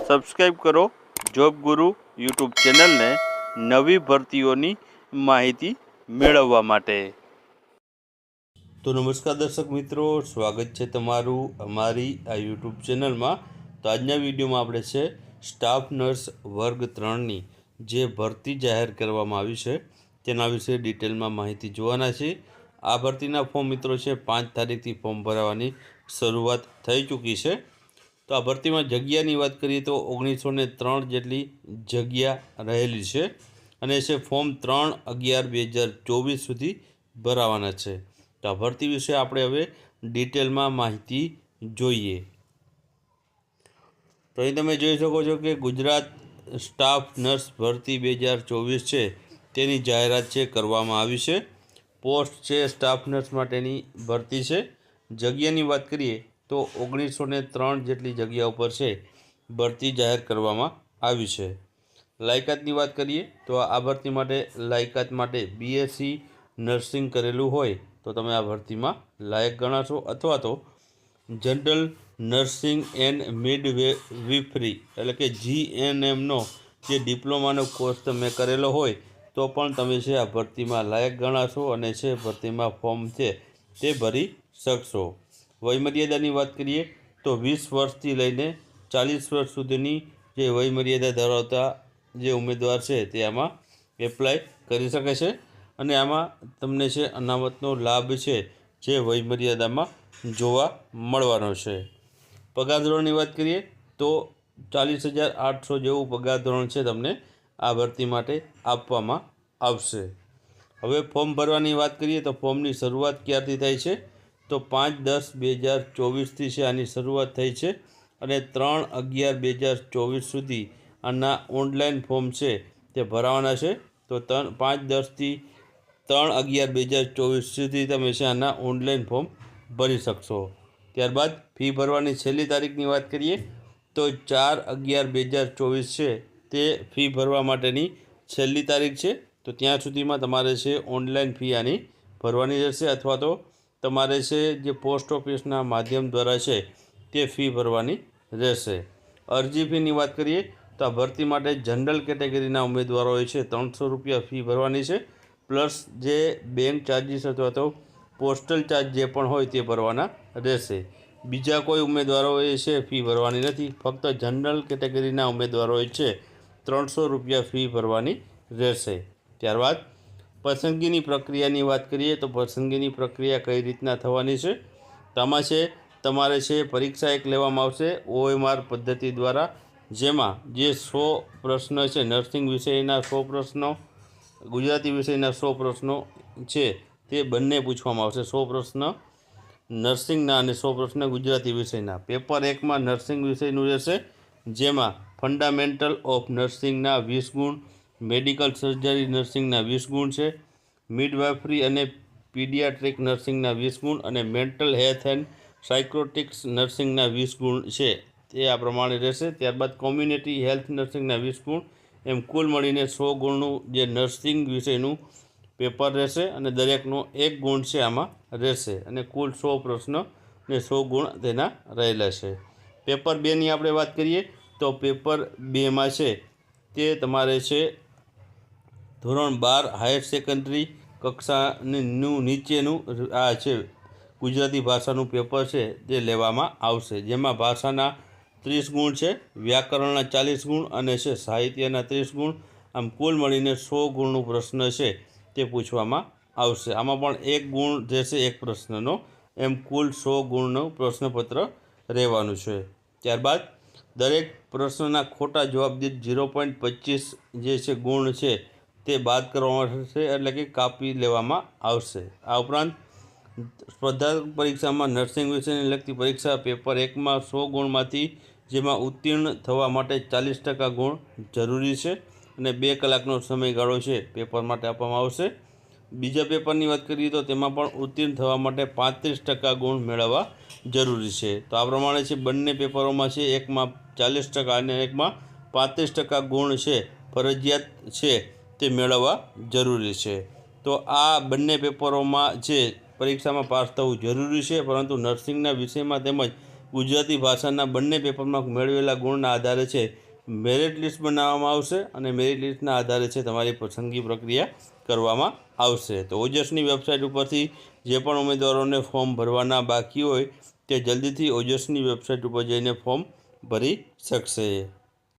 Subscribe કરો job ગુરુ YouTube ચેનલને નવી ભરતીઓની માહિતી મેળવવા માટે। તો નમસ્કાર દર્શક મિત્રો, સ્વાગત છે તમારું અમારી આ યુટ્યુબ ચેનલમાં। તો આજના વિડીયોમાં આપણે છે સ્ટાફ નર્સ વર્ગ 3ની જે ભરતી જાહેર કરવામાં આવી છે તેના વિશે ડિટેલમાં માહિતી જોવાના છે। આ ભરતીના ફોર્મ મિત્રો છે 5 તારીખથી ફોર્મ ભરવાની શરૂઆત થઈ ચૂકી છે। તો આ ભરતીમાં જગ્યાની વાત કરીએ તો 1903 જેટલી જગ્યા રહેલી છે અને છે ફોર્મ 3/11/2024 સુધી ભરાવાના છે। તો આ ભરતી વિશે આપણે હવે ડિટેલમાં માહિતી જોઈએ। તો અહીં તમે જોઈ શકો છો કે ગુજરાત સ્ટાફ નર્સ ભરતી 2024 છે તેની જાહેરાત છે કરવામાં આવી છે। પોસ્ટ છે સ્ટાફ નર્સ માટેની ભરતી છે। જગ્યાની વાત કરીએ તો 1903 જેટલી જગ્યા ઉપર છે ભરતી જાહેર કરવામાં આવી છે। લાયકાતની વાત કરીએ તો આ ભરતી માટે લાયકાત માટે BSc નર્સિંગ કરેલું હોય તો તમે આ ભરતીમાં લાયક ગણાશો, અથવા તો જનરલ નર્સિંગ એન્ડ મિડવેફરી એટલે કે GNMનો જે ડિપ્લોમાનો કોર્સ તમે કરેલો હોય તો પણ તમે છે આ ભરતીમાં લાયક ગણાશો અને છે ભરતીમાં ફોર્મ છે તે ભરી શકશો। વયમર્યાદાની વાત કરીએ તો 20 વર્ષથી લઈને 40 વર્ષ સુધીની જે વયમર્યાદા ધરાવતા જે ઉમેદવાર છે તે આમાં એપ્લાય કરી શકે છે અને આમાં તમને છે અનામતનો લાભ છે જે વયમર્યાદામાં જોવા મળવાનો છે। પગાર ધોરણની વાત કરીએ તો 40,800 જેવું પગાર ધોરણ છે તમને આ ભરતી માટે આપવામાં આવશે। હવે ફોર્મ ભરવાની વાત કરીએ તો ફોર્મની શરૂઆત ક્યારથી થાય છે તો 5/10/2024થી છે આની શરૂઆત થઈ છે અને 3/11/2024 સુધી આના ઓનલાઈન ફોર્મ છે તે ભરાવાના છે। તો 5/10થી 3/11/2024 સુધી તમે છે આના ઓનલાઈન ફોર્મ ભરી શકશો। ત્યારબાદ ફી ભરવાની છેલ્લી તારીખની વાત કરીએ તો 4/11/2024 છે તે ફી ભરવા માટેની છેલ્લી તારીખ છે। તો ત્યાં સુધીમાં તમારે છે ઓનલાઈન ફી આની ભરવાની રહેશે, અથવા તો તમારે છે જે પોસ્ટ ઓફિસના માધ્યમ દ્વારા છે તે ફી ભરવાની રહેશે। અરજી ફીની વાત કરીએ તો આ ભરતી માટે જનરલ કેટેગરીના ઉમેદવારોએ છે 300 રૂપિયા ફી ભરવાની છે, પ્લસ જે બેંક ચાર્જીસ અથવા તો પોસ્ટલ ચાર્જ જે પણ હોય તે ભરવાના રહેશે। બીજા કોઈ ઉમેદવારોએ છે ફી ભરવાની નથી, ફક્ત જનરલ કેટેગરીના ઉમેદવારોએ છે 300 રૂપિયા ફી ભરવાની રહેશે। ત્યારબાદ પસંદગીની પ્રક્રિયાની વાત કરીએ તો પસંદગીની પ્રક્રિયા કઈ રીતના થવાની છે તો આમાં છે તમારે છે પરીક્ષા એક લેવામાં આવશે OMR પદ્ધતિ દ્વારા, જેમાં જે 100 પ્રશ્ન છે નર્સિંગ વિષયના 100 પ્રશ્નો, ગુજરાતી વિષયના 100 પ્રશ્નો છે તે બંને પૂછવામાં આવશે। 100 પ્રશ્ન નર્સિંગના અને 100 પ્રશ્ન ગુજરાતી વિષયના। પેપર 1માં નર્સિંગ વિષયનું રહેશે, જેમાં ફંડામેન્ટલ ઓફ નર્સિંગના 20 ગુણ, મેડિકલ સર્જરી નર્સિંગના 20 ગુણ છે, મિડવાઇફરી અને પીડિયાટ્રિક નર્સિંગના 20 ગુણ અને મેન્ટલ હેલ્થ એન્ડ સાયકોટિક્સ નર્સિંગના 20 ગુણ છે તે આ પ્રમાણે રહેશે। ત્યારબાદ કોમ્યુનિટી હેલ્થ નર્સિંગના 20 ગુણ, એમ કુલ મળીને 100 ગુણનું જે નર્સિંગ વિષયનું પેપર રહેશે અને દરેકનો 1 ગુણ છે આમાં રહેશે અને કુલ 100 પ્રશ્ન ને 100 ગુણ તેના રહેલા છે। પેપર 2ની આપણે વાત કરીએ તો પેપર 2માં છે તે તમારે છે ધોરણ 12 હાયર સેકન્ડરી કક્ષાનું નીચેનું આ છે ગુજરાતી ભાષાનું પેપર છે તે લેવામાં આવશે, જેમાં ભાષાના 30 ગુણ છે, વ્યાકરણના 40 ગુણ અને છે સાહિત્યના 30 ગુણ, આમ કુલ મળીને 100 ગુણનું પ્રશ્ન છે તે પૂછવામાં આવશે। આમાં પણ 1 ગુણ રહેશે એક પ્રશ્નનો, એમ કુલ 100 ગુણનું પ્રશ્નપત્ર રહેવાનું છે। ત્યારબાદ દરેક પ્રશ્નના ખોટા જવાબ દીઠ 0.25 જે છે ગુણ છે તે બાદ કરવામાં આવશે, એટલે કે કાપી લેવામાં આવશે। આ ઉપરાંત સ્પર્ધાત્મક પરીક્ષામાં નર્સિંગ વિષયને લગતી પરીક્ષા પેપર 1માં 100 ગુણમાંથી જેમાં ઉત્તીર્ણ થવા માટે 40% ગુણ જરૂરી છે અને 2 કલાકનો સમયગાળો છે પેપર માટે આપવામાં આવશે। બીજા પેપરની વાત કરીએ તો તેમાં પણ ઉત્તીર્ણ થવા માટે 35% ગુણ મેળવવા જરૂરી છે। તો આ પ્રમાણે છે બંને પેપરોમાં છે એકમાં 40% અને એકમાં 35% ગુણ છે ફરજિયાત છે તે મેળવવા જરૂરી છે। તો આ બંને પેપરોમાં છે પરીક્ષામાં પાસ થવું જરૂરી છે, પરંતુ નર્સિંગના વિષયમાં તેમજ ગુજરાતી ભાષાના બંને પેપરમાં મેળવેલા ગુણના આધારે છે મેરિટ લિસ્ટ બનાવવામાં આવશે અને મેરિટ લિસ્ટના આધારે છે તમારી પસંદગી પ્રક્રિયા કરવામાં આવશે. તો ઓજસની વેબસાઇટ ઉપરથી જે પણ ઉમેદવારોને ફોર્મ ભરવાના બાકી હોય તે જલ્દીથી ઓજસની વેબસાઇટ ઉપર જઈને ફોર્મ ભરી શકશે.